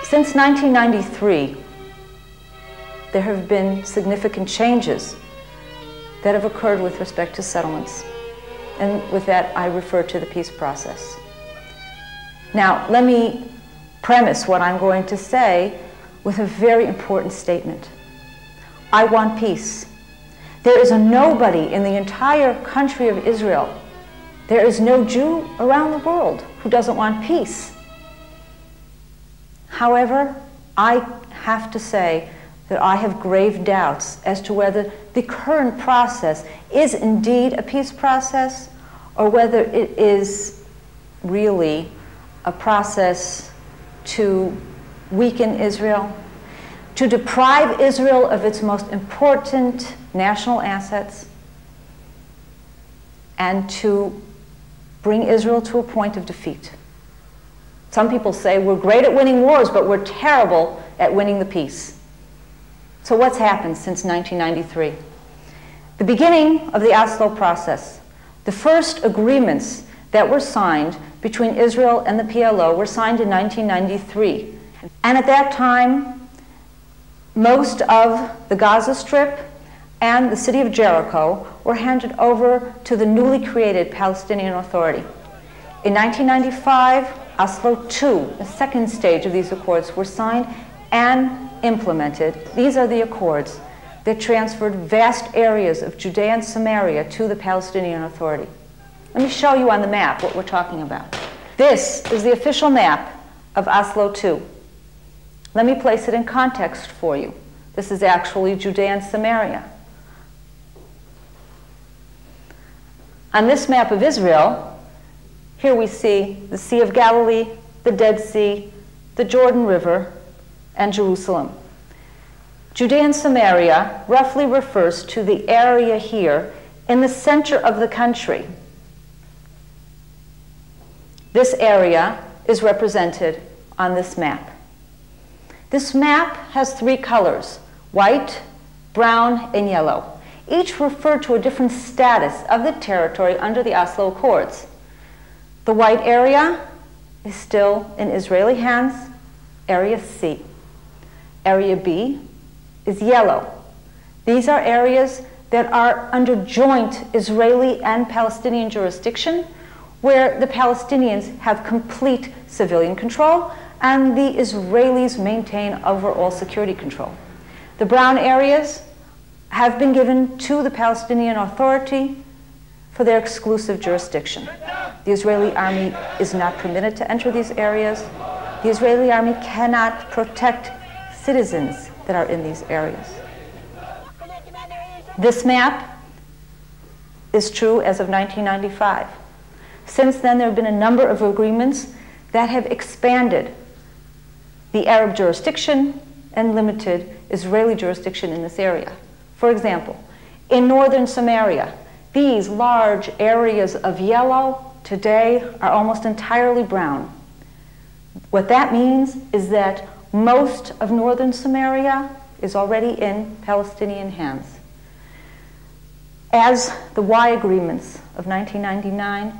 Since 1993, there have been significant changes that have occurred with respect to settlements. And with that, I refer to the peace process. Now, let me premise what I'm going to say with a very important statement. I want peace. There is nobody in the entire country of Israel, there is no Jew around the world who doesn't want peace. However, I have to say that I have grave doubts as to whether the current process is indeed a peace process or whether it is really a process to weaken Israel, to deprive Israel of its most important national assets, and to bring Israel to a point of defeat. Some people say we're great at winning wars, but we're terrible at winning the peace. So what's happened since 1993? The beginning of the Oslo process. The first agreements that were signed between Israel and the PLO were signed in 1993. And at that time, most of the Gaza Strip and the city of Jericho were handed over to the newly created Palestinian Authority. In 1995, Oslo II, the second stage of these accords, were signed and implemented. These are the accords that transferred vast areas of Judea and Samaria to the Palestinian Authority. Let me show you on the map what we're talking about. This is the official map of Oslo II. Let me place it in context for you. This is actually Judea and Samaria. On this map of Israel, here we see the Sea of Galilee, the Dead Sea, the Jordan River, and Jerusalem. Judea and Samaria roughly refers to the area here in the center of the country. This area is represented on this map. This map has three colors: white, brown, and yellow. Each refer to a different status of the territory under the Oslo Accords. The white area is still in Israeli hands, Area C. Area B is yellow. These are areas that are under joint Israeli and Palestinian jurisdiction, where the Palestinians have complete civilian control and the Israelis maintain overall security control. The brown areas have been given to the Palestinian Authority for their exclusive jurisdiction. The Israeli army is not permitted to enter these areas. The Israeli army cannot protect citizens that are in these areas. This map is true as of 1995. Since then, there have been a number of agreements that have expanded the Arab jurisdiction and limited Israeli jurisdiction in this area. For example, in northern Samaria, these large areas of yellow today are almost entirely brown. What that means is that most of northern Samaria is already in Palestinian hands. As the Y agreements of 1999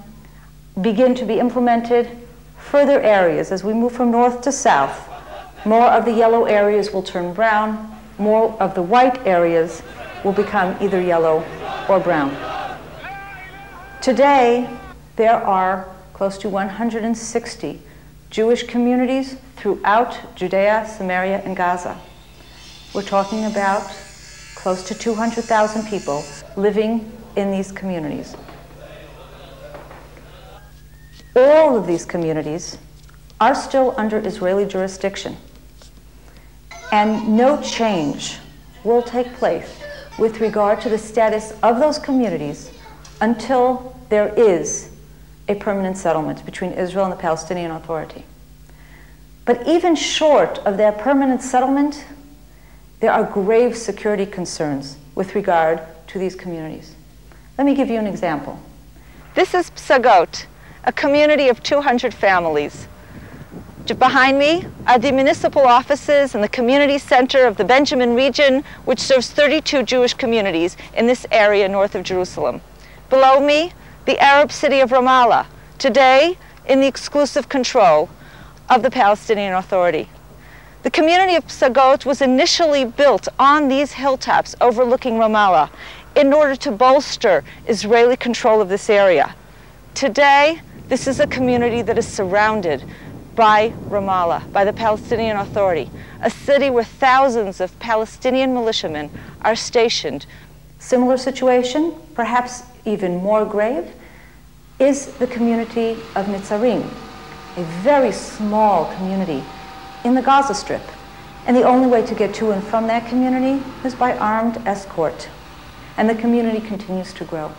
begin to be implemented, further areas, as we move from north to south, more of the yellow areas will turn brown, more of the white areas will become either yellow or brown. Today, there are close to 160 Jewish communities throughout Judea, Samaria, and Gaza. We're talking about close to 200,000 people living in these communities. All of these communities are still under Israeli jurisdiction, and no change will take place with regard to the status of those communities until there is a permanent settlement between Israel and the Palestinian Authority. But even short of that permanent settlement, there are grave security concerns with regard to these communities. Let me give you an example. This is Psagot, a community of 200 families. Behind me are the municipal offices and the community center of the Benjamin region, which serves 32 Jewish communities in this area north of Jerusalem. Below me, the Arab city of Ramallah, today in the exclusive control of the Palestinian Authority. The community of Psagot was initially built on these hilltops overlooking Ramallah in order to bolster Israeli control of this area. Today, this is a community that is surrounded by Ramallah, by the Palestinian Authority, a city where thousands of Palestinian militiamen are stationed. Similar situation, perhaps even more grave, is the community of Netzarim, a very small community in the Gaza Strip. And the only way to get to and from that community is by armed escort. And the community continues to grow.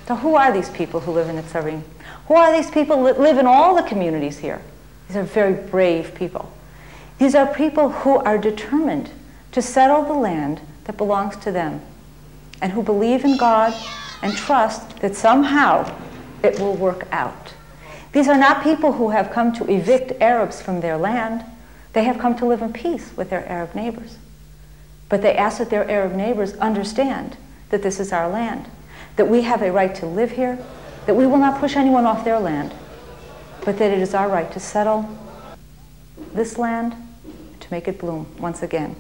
So who are these people who live in Netzarim? Who are these people that live in all the communities here? These are very brave people. These are people who are determined to settle the land that belongs to them and who believe in God and trust that somehow it will work out. These are not people who have come to evict Arabs from their land. They have come to live in peace with their Arab neighbors. But they ask that their Arab neighbors understand that this is our land, that we have a right to live here, that we will not push anyone off their land, but that it is our right to settle this land, to make it bloom once again.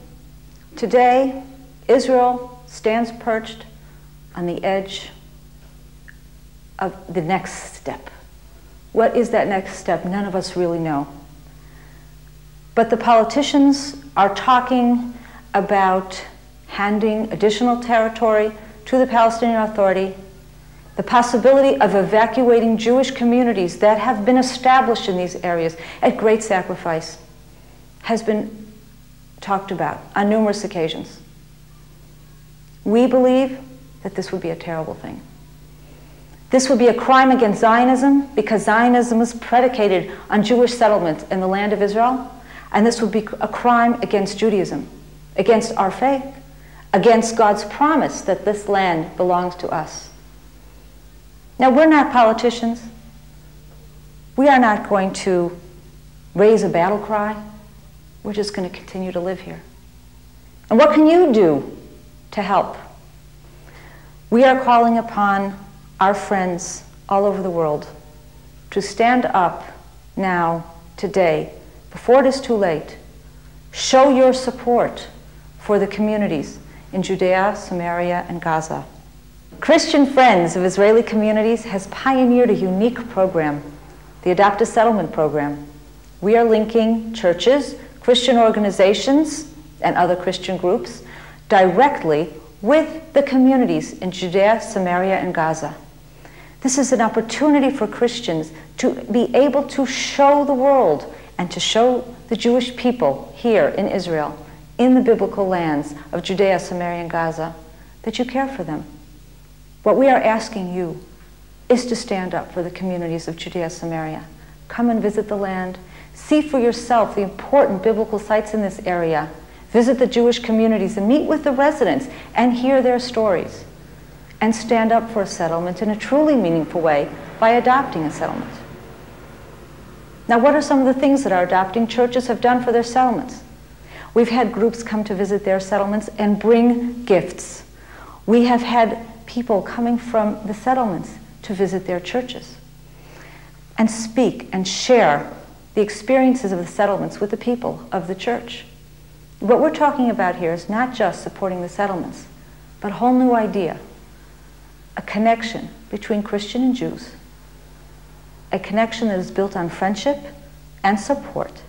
Today, Israel stands perched on the edge of the next step. What is that next step? None of us really know. But the politicians are talking about handing additional territory to the Palestinian Authority, the possibility of evacuating Jewish communities that have been established in these areas at great sacrifice has been talked about on numerous occasions. We believe that this would be a terrible thing. This would be a crime against Zionism because Zionism is predicated on Jewish settlement in the land of Israel, and this would be a crime against Judaism, against our faith, against God's promise that this land belongs to us. Now, we're not politicians. We are not going to raise a battle cry. We're just going to continue to live here. And what can you do to help? We are calling upon our friends all over the world to stand up now, today, before it is too late. Show your support for the communities in Judea, Samaria, and Gaza. Christian Friends of Israeli Communities has pioneered a unique program, the Adopt a Settlement program. We are linking churches, Christian organizations, and other Christian groups directly with the communities in Judea, Samaria, and Gaza. This is an opportunity for Christians to be able to show the world and to show the Jewish people here in Israel, in the biblical lands of Judea, Samaria, and Gaza, that you care for them. What we are asking you is to stand up for the communities of Judea, Samaria. Come and visit the land. See for yourself the important biblical sites in this area. Visit the Jewish communities and meet with the residents and hear their stories. And stand up for a settlement in a truly meaningful way by adopting a settlement. Now, what are some of the things that our adopting churches have done for their settlements? We've had groups come to visit their settlements and bring gifts. We have had people coming from the settlements to visit their churches and speak and share the experiences of the settlements with the people of the church. What we're talking about here is not just supporting the settlements, but a whole new idea, a connection between Christian and Jews, a connection that is built on friendship and support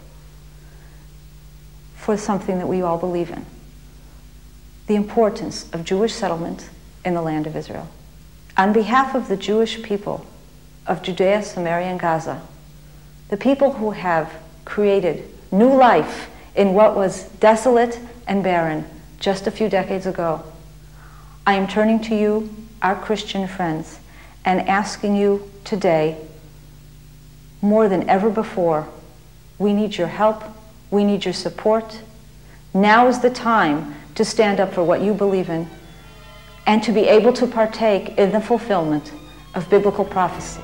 for something that we all believe in, the importance of Jewish settlement in the land of Israel. On behalf of the Jewish people of Judea, Samaria, and Gaza, the people who have created new life in what was desolate and barren just a few decades ago, I am turning to you, our Christian friends, and asking you today, more than ever before, we need your help, we need your support. Now is the time to stand up for what you believe in and to be able to partake in the fulfillment of biblical prophecy.